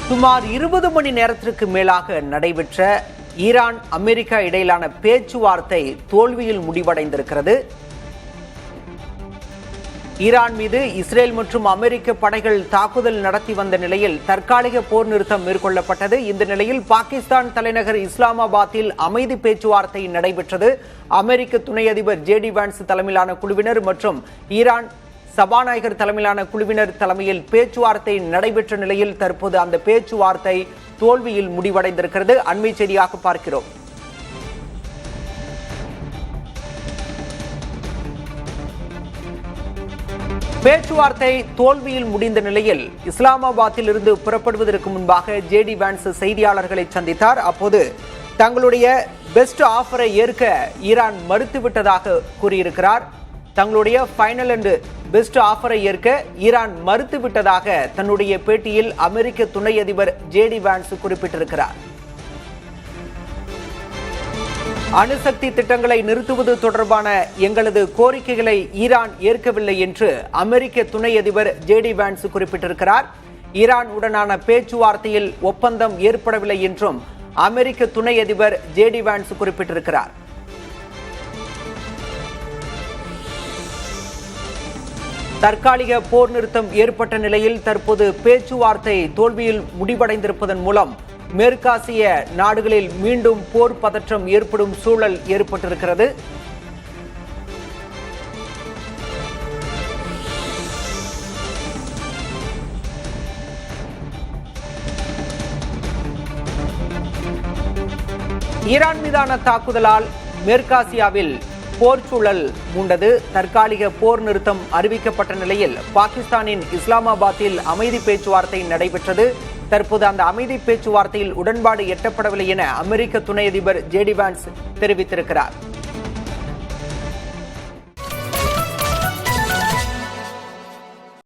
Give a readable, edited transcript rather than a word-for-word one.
சுமார் 20 மணி நேரத்திற்கு மேலாக நடைபெற்ற ஈரான் அமெரிக்கா இடையிலான பேச்சுவார்த்தை தோல்வியில் முடிவடைந்திருக்கிறது. ஈரான் மீது இஸ்ரேல் மற்றும் அமெரிக்க படைகள் தாக்குதல் நடத்தி வந்த நிலையில் தற்காலிக போர் நிறுத்தம் மேற்கொள்ளப்பட்டது. இந்த நிலையில் பாகிஸ்தான் தலைநகர் இஸ்லாமாபாத்தில் அமைதி பேச்சுவார்த்தை நடைபெற்றது. அமெரிக்க துணை அதிபர் ஜே டி வான்ஸ் தலைமையிலான குழுவினர் மற்றும் ஈரான் சபாநாயகர் தலைமையிலான குழுவினர் தலைமையில் பேச்சுவார்த்தை நடைபெற்ற நிலையில் தற்போது அந்த பேச்சுவார்த்தை தோல்வியில் முடிவடைந்திருக்கிறது. அண்மை செய்தியாக பார்க்கிறோம். பேச்சுவார்த்தை தோல்வியில் முடிந்த நிலையில் இஸ்லாமாபாத்தில் இருந்து புறப்படுவதற்கு முன்பாக ஜே டி வான்ஸ் செய்தியாளர்களை சந்தித்தார். அப்போது தங்களுடைய பெஸ்ட் ஆஃபரை ஏற்க ஈரான் மறுத்துவிட்டதாக கூறியிருக்கிறார். தங்களுடைய ஃபைனல் அண்ட் பெஸ்ட் ஆஃபரை ஏற்க ஈரான் மறுத்துவிட்டதாக தன்னுடைய பேட்டியில் அமெரிக்க துணை அதிபர் ஜே டி வான்ஸ் குறிப்பிட்டிருக்கிறார். அணுசக்தி திட்டங்களை நிறுத்துவது தொடர்பான எங்களது கோரிக்கைகளை ஈரான் ஏற்கவில்லை என்று அமெரிக்க துணை அதிபர் ஜே டி வான்ஸ் குறிப்பிட்டிருக்கிறார். ஈரான் உடனான பேச்சுவார்த்தையில் ஒப்பந்தம் ஏற்படவில்லை என்றும் அமெரிக்க துணை அதிபர் ஜே டி வான்ஸ் குறிப்பிட்டிருக்கிறார். தற்காலிக போர் நிறுத்தம் ஏற்பட்ட நிலையில் தற்போது பேச்சுவார்த்தை தோல்வியில் முடிவடைந்திருப்பதன் மூலம் மேற்காசிய நாடுகளில் மீண்டும் போர் பதற்றம் ஏற்படும் சூழல் ஏற்பட்டிருக்கிறது. ஈரான் மீதான தாக்குதலால் மேற்காசியாவில் போர் சூழல் மூண்டது. தற்காலிக போர் நிறுத்தம் அறிவிக்கப்பட்ட நிலையில் பாகிஸ்தானின் இஸ்லாமாபாத்தில் அமைதி பேச்சுவார்த்தை நடைபெற்றது. தற்போது அந்த அமைதி பேச்சுவார்த்தையில் உடன்பாடு எட்டப்படவில்லை என அமெரிக்க துணை அதிபர் ஜே டி வான்ஸ் தெரிவித்திருக்கிறார்.